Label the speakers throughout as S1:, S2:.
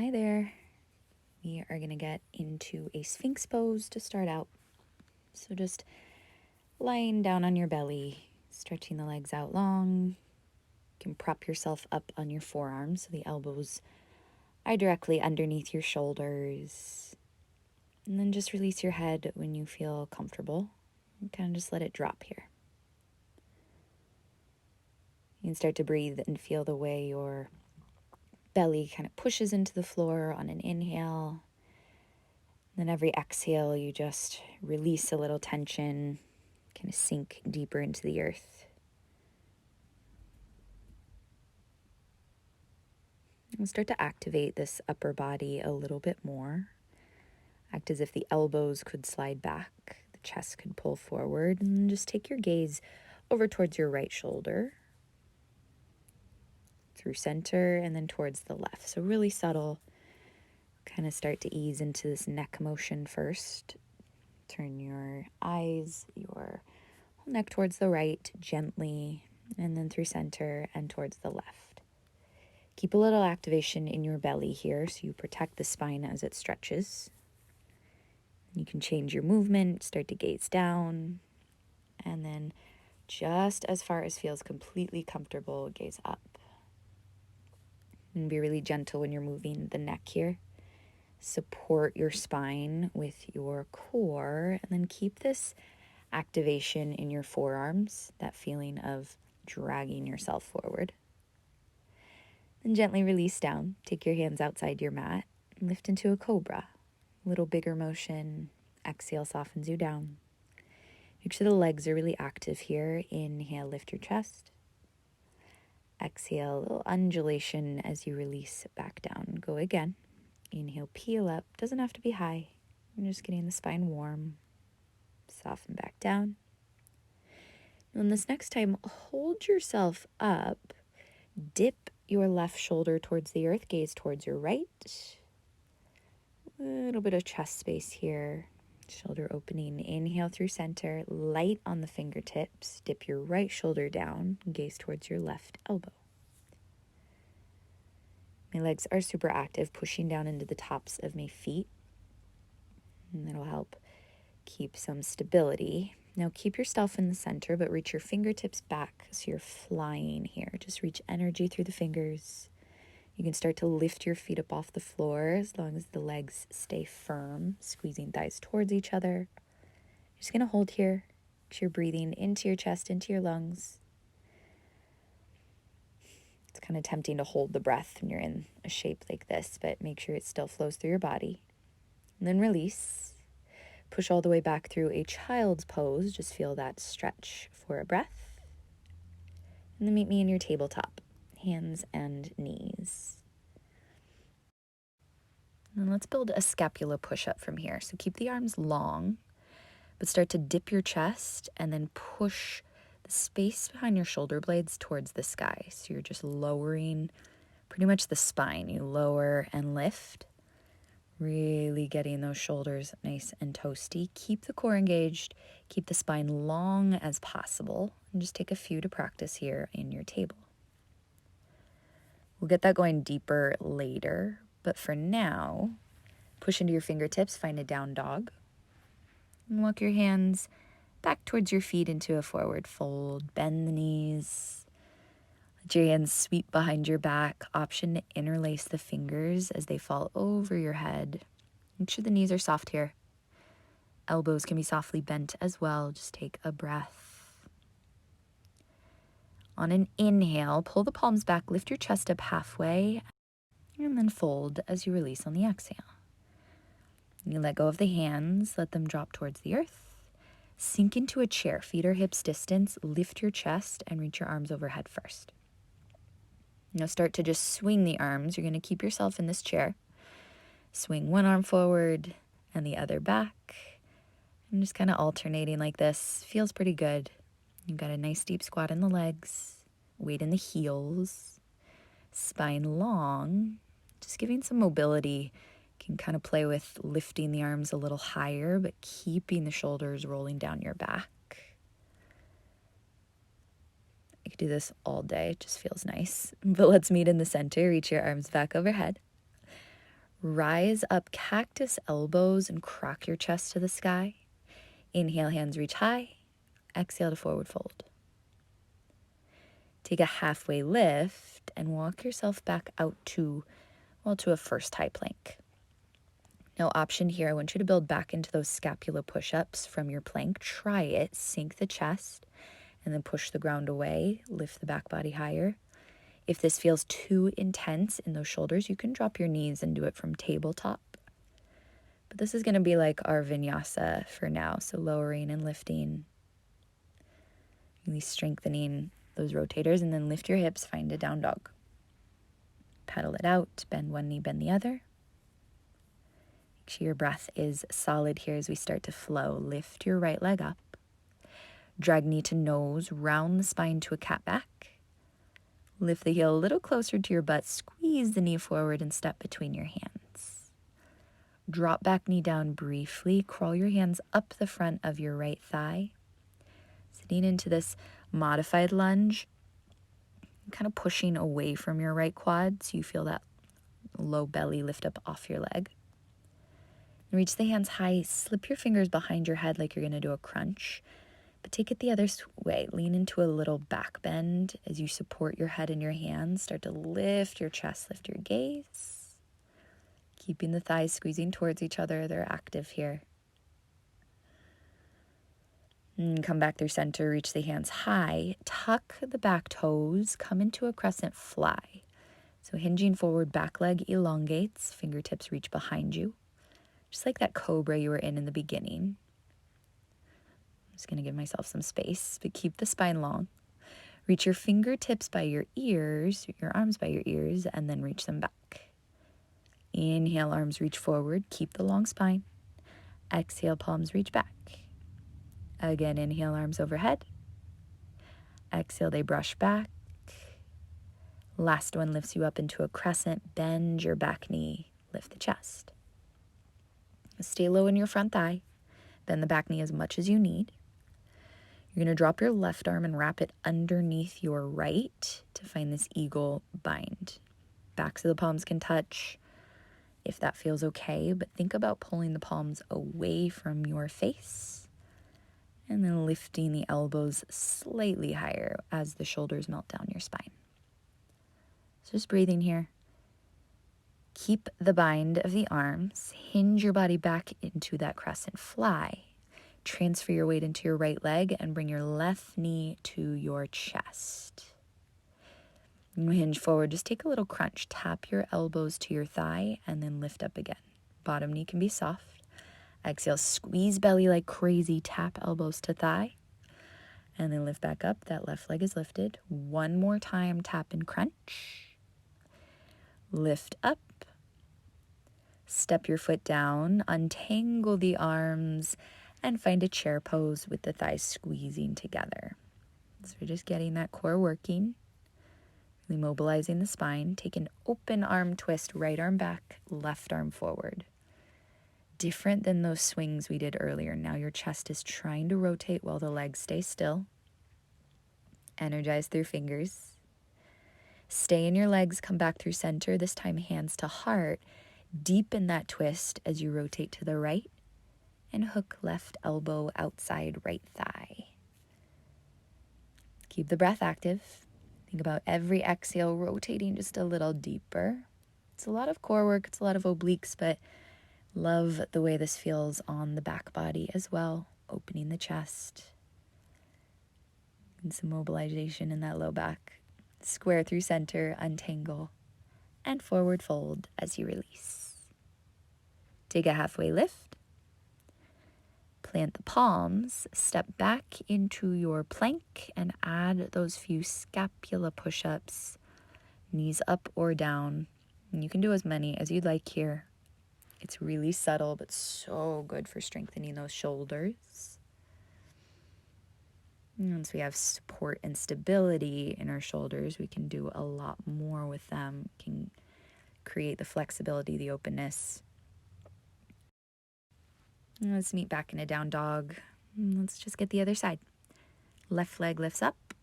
S1: Hi there. We are going to get into a Sphinx pose to start out. So just lying down on your belly, stretching the legs out long. You can prop yourself up on your forearms so the elbows are directly underneath your shoulders. And then just release your head when you feel comfortable and kind of just let it drop here. You can start to breathe and feel the way your belly kind of pushes into the floor on an inhale. Then every exhale, you just release a little tension, kind of sink deeper into the earth. And start to activate this upper body a little bit more. Act as if the elbows could slide back, the chest could pull forward, and just take your gaze over towards your right shoulder, through center, and then towards the left. So really subtle. Kind of start to ease into this neck motion first. Turn your eyes, your whole neck towards the right gently, and then through center and towards the left. Keep a little activation in your belly here so you protect the spine as it stretches. You can change your movement, start to gaze down, and then just as far as feels completely comfortable, gaze up. And be really gentle when you're moving the neck here. Support your spine with your core, and then keep this activation in your forearms, that feeling of dragging yourself forward. Then gently release down. Take your hands outside your mat and lift into a cobra. A little bigger motion. Exhale softens you down. Make sure the legs are really active here. Inhale, lift your chest. Exhale, a little undulation as you release back down. Go again. Inhale, peel up. Doesn't have to be high. I'm just getting the spine warm. Soften back down. And this next time, hold yourself up. Dip your left shoulder towards the earth. Gaze towards your right. A little bit of chest space here. Shoulder opening. Inhale through center. Light on the fingertips. Dip your right shoulder down. Gaze towards your left elbow. My legs are super active, pushing down into the tops of my feet. And that'll help keep some stability. Now keep yourself in the center, but reach your fingertips back so you're flying here. Just reach energy through the fingers. You can start to lift your feet up off the floor as long as the legs stay firm, squeezing thighs towards each other. You're just going to hold here. You're breathing into your chest, into your lungs. It's kind of tempting to hold the breath when you're in a shape like this, but make sure it still flows through your body. And then release. Push all the way back through a child's pose. Just feel that stretch for a breath. And then meet me in your tabletop, hands and knees. And let's build a scapula push-up from here. So keep the arms long, but start to dip your chest and then push the space behind your shoulder blades towards the sky. So you're just lowering pretty much the spine. You lower and lift, really getting those shoulders nice and toasty. Keep the core engaged, keep the spine long as possible, and just take a few to practice here in your table. We'll get that going deeper later, but for now, push into your fingertips, find a down dog, and walk your hands back towards your feet into a forward fold. Bend the knees. Let your hands sweep behind your back. Option to interlace the fingers as they fall over your head. Make sure the knees are soft here. Elbows can be softly bent as well. Just take a breath. On an inhale, pull the palms back, lift your chest up halfway, and then fold as you release on the exhale. You let go of the hands, let them drop towards the earth. Sink into a chair, feet or hips distance, lift your chest, and reach your arms overhead first. Now start to just swing the arms. You're going to keep yourself in this chair. Swing one arm forward and the other back. And just kind of alternating like this. Feels pretty good. You've got a nice deep squat in the legs, weight in the heels, spine long, just giving some mobility. You can kind of play with lifting the arms a little higher, but keeping the shoulders rolling down your back. I could do this all day, it just feels nice. But let's meet in the center, reach your arms back overhead. Rise up cactus elbows and crock your chest to the sky. Inhale, hands reach high. Exhale to forward fold. Take a halfway lift and walk yourself back out to a first high plank. Now, option here, I want you to build back into those scapula push-ups from your plank. Try it, sink the chest, and then push the ground away. Lift the back body higher. If this feels too intense in those shoulders, you can drop your knees and do it from tabletop. But this is going to be like our vinyasa for now. So lowering and lifting, really strengthening those rotators, and then lift your hips, find a down dog. Pedal it out, bend one knee, bend the other. Make sure your breath is solid here as we start to flow. Lift your right leg up. Drag knee to nose, round the spine to a cat back. Lift the heel a little closer to your butt, squeeze the knee forward and step between your hands. Drop back knee down briefly, crawl your hands up the front of your right thigh. Sitting into this modified lunge, kind of pushing away from your right quad so you feel that low belly lift up off your leg. Reach the hands high, slip your fingers behind your head like you're going to do a crunch. But take it the other way. Lean into a little back bend as you support your head in your hands. Start to lift your chest, lift your gaze. Keeping the thighs squeezing towards each other. They're active here. And come back through center. Reach the hands high. Tuck the back toes. Come into a crescent fly. So hinging forward, back leg elongates. Fingertips reach behind you. Just like that cobra you were in the beginning. Just going to give myself some space, but keep the spine long. Reach your fingertips by your ears, your arms by your ears, and then reach them back. Inhale, arms reach forward. Keep the long spine. Exhale, palms reach back. Again, inhale, arms overhead. Exhale, they brush back. Last one lifts you up into a crescent. Bend your back knee. Lift the chest. Stay low in your front thigh. Bend the back knee as much as you need. You're going to drop your left arm and wrap it underneath your right to find this eagle bind. Backs of the palms can touch if that feels okay, but think about pulling the palms away from your face and then lifting the elbows slightly higher as the shoulders melt down your spine. So just breathing here. Keep the bind of the arms. Hinge your body back into that crescent fly. Transfer your weight into your right leg and bring your left knee to your chest. Hinge forward. Just take a little crunch. Tap your elbows to your thigh and then lift up again. Bottom knee can be soft. Exhale, squeeze belly like crazy. Tap elbows to thigh. And then lift back up. That left leg is lifted. One more time. Tap and crunch. Lift up. Step your foot down. Untangle the arms. And find a chair pose with the thighs squeezing together. So we're just getting that core working. Really mobilizing the spine. Take an open arm twist, right arm back, left arm forward. Different than those swings we did earlier. Now your chest is trying to rotate while the legs stay still. Energize through fingers. Stay in your legs, come back through center. This time hands to heart. Deepen that twist as you rotate to the right. And hook left elbow outside right thigh. Keep the breath active. Think about every exhale rotating just a little deeper. It's a lot of core work, it's a lot of obliques, but love the way this feels on the back body as well. Opening the chest. And some mobilization in that low back. Square through center, untangle, and forward fold as you release. Take a halfway lift. Plant the palms, step back into your plank and add those few scapula push-ups, knees up or down. And you can do as many as you'd like here. It's really subtle, but so good for strengthening those shoulders. And once we have support and stability in our shoulders, we can do a lot more with them, can create the flexibility, the openness. Let's meet back in a down dog. Let's just get the other side. Left leg lifts up.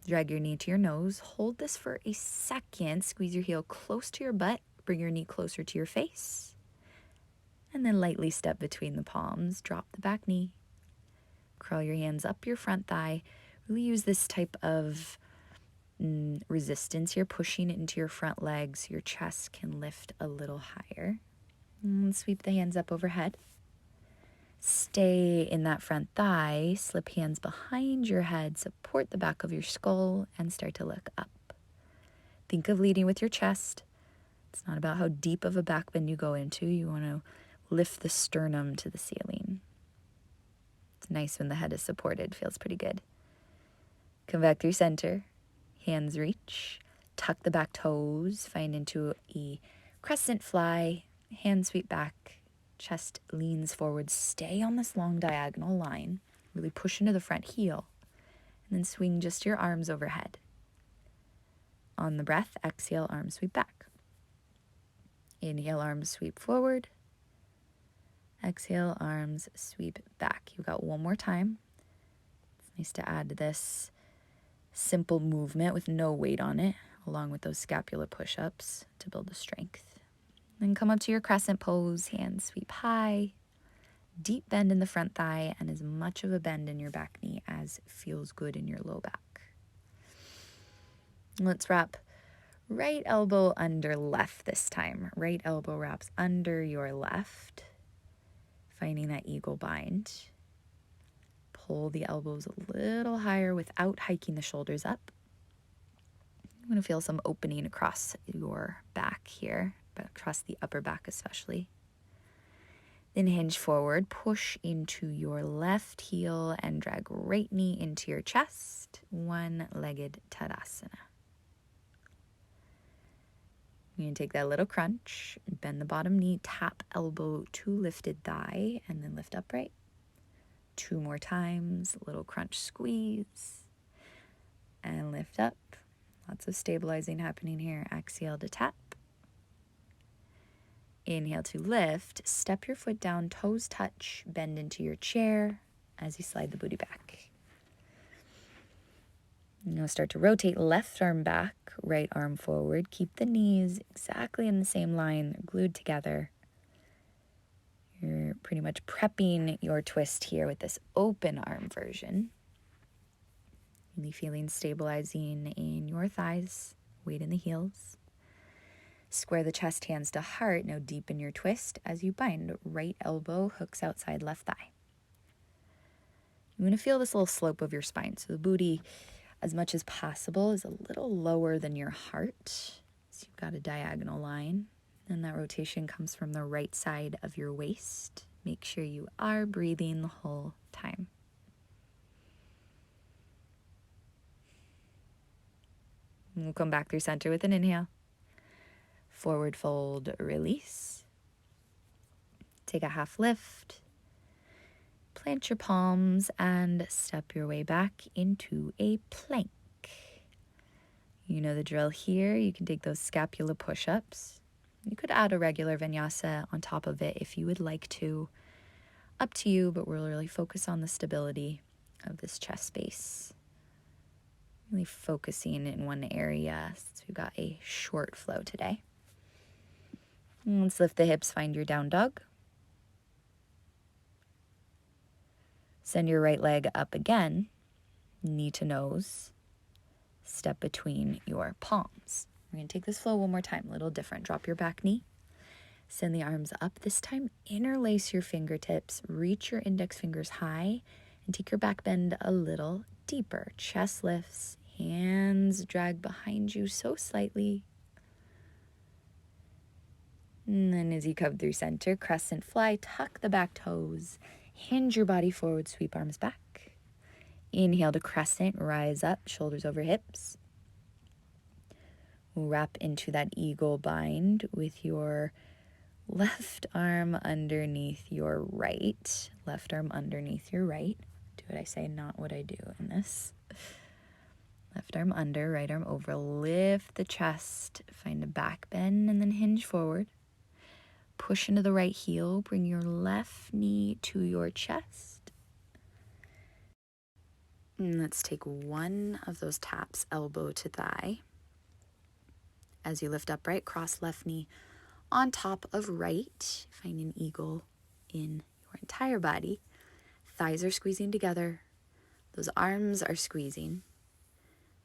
S1: Drag your knee to your nose. Hold this for a second. Squeeze your heel close to your butt. Bring your knee closer to your face. And then lightly step between the palms. Drop the back knee. Curl your hands up your front thigh. Really use this type of resistance here, pushing it into your front legs. Your chest can lift a little higher. And sweep the hands up overhead. Stay in that front thigh. Slip hands behind your head. Support the back of your skull and start to look up. Think of leading with your chest. It's not about how deep of a back bend you go into. You want to lift the sternum to the ceiling. It's nice when the head is supported. Feels pretty good. Come back through center. Hands reach. Tuck the back toes. Find into a crescent fly. Hands sweep back. Chest leans forward. Stay on this long diagonal line. Really push into the front heel. And then swing just your arms overhead. On the breath, exhale, arms sweep back. Inhale, arms sweep forward. Exhale, arms sweep back. You've got one more time. It's nice to add this simple movement with no weight on it, along with those scapular push-ups to build the strength. Then come up to your crescent pose, hands sweep high. Deep bend in the front thigh and as much of a bend in your back knee as feels good in your low back. Let's wrap right elbow under left this time. Right elbow wraps under your left. Finding that eagle bind. Pull the elbows a little higher without hiking the shoulders up. I'm going to feel some opening across your back here, but across the upper back especially. Then hinge forward, push into your left heel and drag right knee into your chest. One-legged Tadasana. You're going to take that little crunch, bend the bottom knee, tap elbow to lifted thigh, and then lift upright. 2 more times, little crunch squeeze, and lift up. Lots of stabilizing happening here. Exhale to tap. Inhale to lift. Step your foot down, toes touch, bend into your chair as you slide the booty back. Now start to rotate left arm back, right arm forward. Keep the knees exactly in the same line, glued together. You're pretty much prepping your twist here with this open arm version. Really feeling stabilizing in your thighs, weight in the heels. Square the chest, hands to heart. Now deepen your twist as you bind. Right elbow hooks outside left thigh. You're going to feel this little slope of your spine. So the booty, as much as possible, is a little lower than your heart. So you've got a diagonal line. And that rotation comes from the right side of your waist. Make sure you are breathing the whole time. And we'll come back through center with an inhale. Forward fold, release. Take a half lift. Plant your palms and step your way back into a plank. You know the drill here. You can take those scapula push-ups. You could add a regular vinyasa on top of it if you would like to. Up to you, but we'll really focus on the stability of this chest space. Really focusing in one area since we've got a short flow today. And let's lift the hips, find your down dog. Send your right leg up again, knee to nose. Step between your palms. We're going to take this flow one more time, a little different. Drop your back knee. Send the arms up. This time, interlace your fingertips. Reach your index fingers high and take your back bend a little deeper. Chest lifts. Hands drag behind you so slightly. And then as you come through center, crescent fly, tuck the back toes. Hinge your body forward, sweep arms back. Inhale to crescent, rise up, shoulders over hips. Wrap into that eagle bind with your left arm underneath your right. Left arm underneath your right. Do what I say, not what I do in this. Left arm under, right arm over. Lift the chest, find a back bend, and then hinge forward. Push into the right heel. Bring your left knee to your chest. And let's take one of those taps, elbow to thigh. As you lift upright, cross left knee on top of right. Find an eagle in your entire body. Thighs are squeezing together. Those arms are squeezing.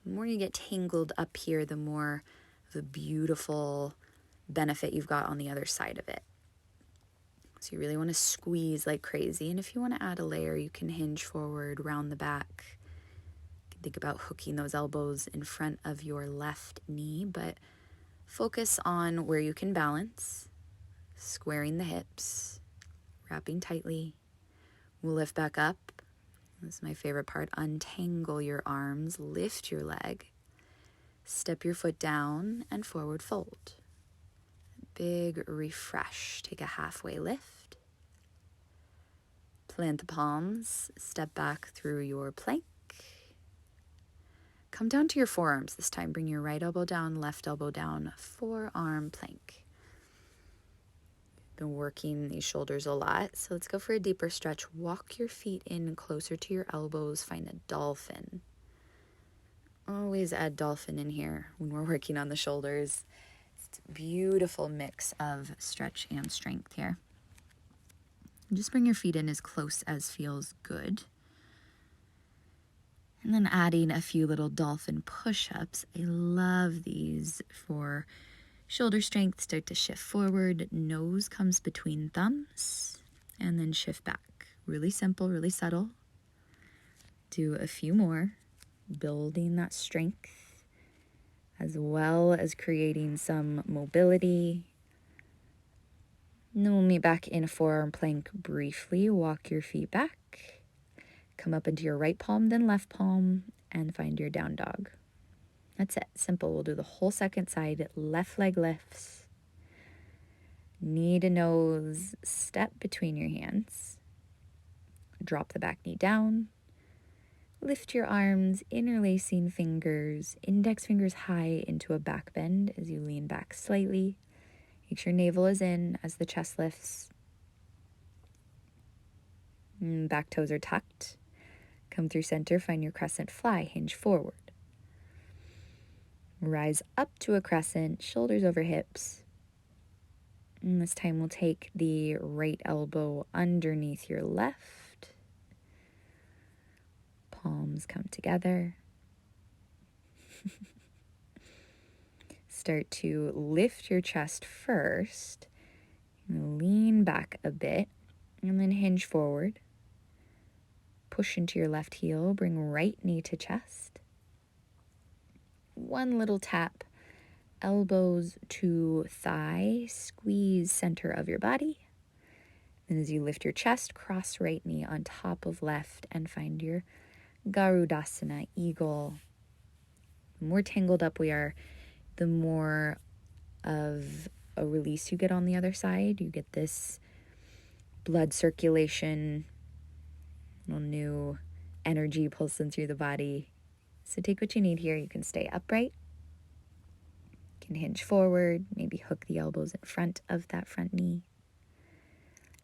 S1: The more you get tangled up here, the more of a beautiful benefit you've got on the other side of it. So you really want to squeeze like crazy. And if you want to add a layer, you can hinge forward, round the back. You can think about hooking those elbows in front of your left knee, but focus on where you can balance, squaring the hips, wrapping tightly. We'll lift back up. This is my favorite part. Untangle your arms, lift your leg, step your foot down, and forward fold. Big refresh. Take a halfway lift. Plant the palms, step back through your plank. Come down to your forearms this time. Bring your right elbow down, left elbow down, forearm plank. Been working these shoulders a lot, so let's go for a deeper stretch. Walk your feet in closer to your elbows. Find a dolphin. Always add dolphin in here when we're working on the shoulders. It's a beautiful mix of stretch and strength here. Just bring your feet in as close as feels good. And then adding a few little dolphin push-ups. I love these for shoulder strength. Start to shift forward. Nose comes between thumbs. And then shift back. Really simple, really subtle. Do a few more. Building that strength, as well as creating some mobility. And then we'll meet back in a forearm plank briefly. Walk your feet back. Come up into your right palm, then left palm, and find your down dog. That's it. Simple. We'll do the whole second side. Left leg lifts. Knee to nose. Step between your hands. Drop the back knee down. Lift your arms, interlacing fingers, index fingers high into a back bend as you lean back slightly. Make sure navel is in as the chest lifts. Back toes are tucked. Come through center, find your crescent fly, hinge forward. Rise up to a crescent, shoulders over hips. And this time we'll take the right elbow underneath your left. Palms come together. Start to lift your chest first. Lean back a bit and then hinge forward. Push into your left heel. Bring right knee to chest. One little tap. Elbows to thigh. Squeeze center of your body. And as you lift your chest, cross right knee on top of left and find your Garudasana, eagle. The more tangled up we are, the more of a release you get on the other side. You get this blood circulation, little new energy pulsing through the body. So take what you need here. You can stay upright. You can hinge forward, maybe hook the elbows in front of that front knee.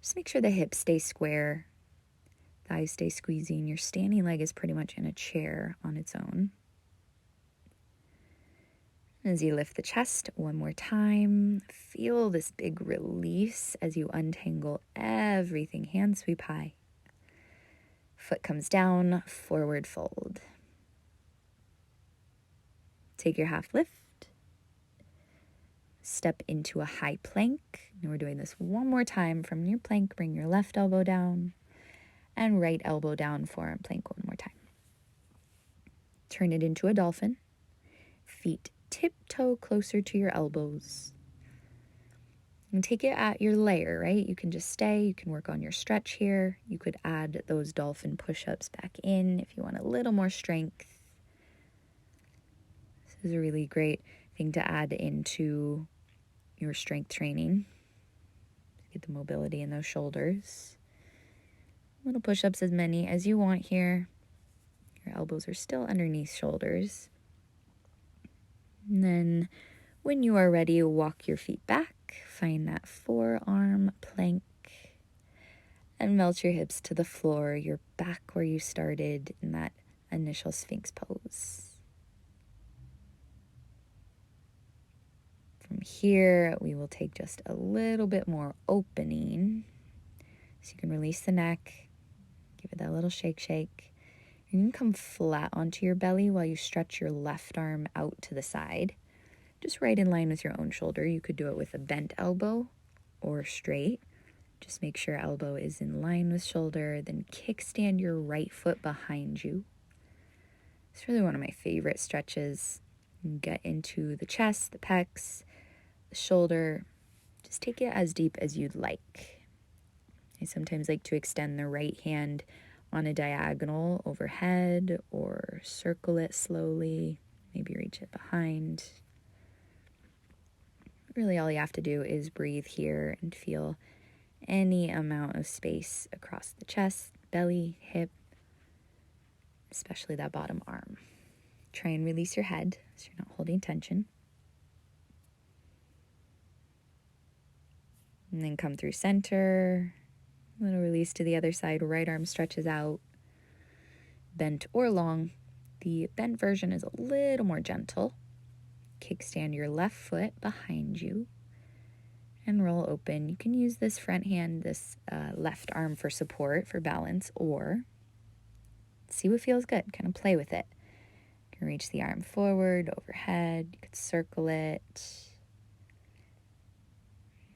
S1: Just make sure the hips stay square. Thighs stay squeezing. Your standing leg is pretty much in a chair on its own. As you lift the chest one more time, feel this big release as you untangle everything. Hand sweep high. Foot comes down, forward fold. Take your half lift. Step into a high plank. And we're doing this one more time. From your plank, bring your left elbow down and right elbow down, forearm plank one more time. Turn it into a dolphin. Feet tiptoe closer to your elbows. And take it at your layer, right? You can just stay. You can work on your stretch here. You could add those dolphin push-ups back in if you want a little more strength. This is a really great thing to add into your strength training. Get the mobility in those shoulders. Little push-ups, as many as you want here. Your elbows are still underneath shoulders. And then when you are ready, walk your feet back. Find that forearm plank. And melt your hips to the floor. You're back where you started in that initial Sphinx pose. From From here, we will take just a little bit more opening. So you can release the neck, give it that little shake, shake. You can come flat onto your belly while you stretch your left arm out to the side, just right in line with your own shoulder. You could do it with a bent elbow or straight. Just make sure elbow is in line with shoulder, then kickstand your right foot behind you. It's really one of my favorite stretches. You can get into the chest, the pecs, the shoulder. Just take it as deep as you'd like. I sometimes like to extend the right hand on a diagonal overhead or circle it slowly, maybe reach it behind. Really all you have to do is breathe here and feel any amount of space across the chest, belly, hip, especially that bottom arm. Try and release your head so you're not holding tension. And then come through center. A little release to the other side. Right arm stretches out, bent or long. The bent version is a little more gentle. Kickstand your left foot behind you and roll open. You can use this front hand, this left arm for support, for balance, or see what feels good. Kind of play with it. You can reach the arm forward, overhead. You could circle it.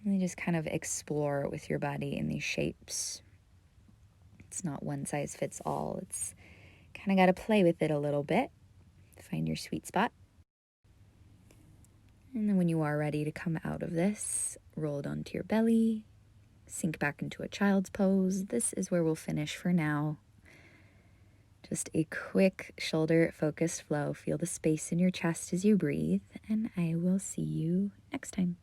S1: And just kind of explore with your body in these shapes. It's not one size fits all. It's kind of got to play with it a little bit. Find your sweet spot. And then when you are ready to come out of this, roll it onto your belly, sink back into a child's pose. This is where we'll finish for now. Just a quick shoulder-focused flow. Feel the space in your chest as you breathe, and I will see you next time.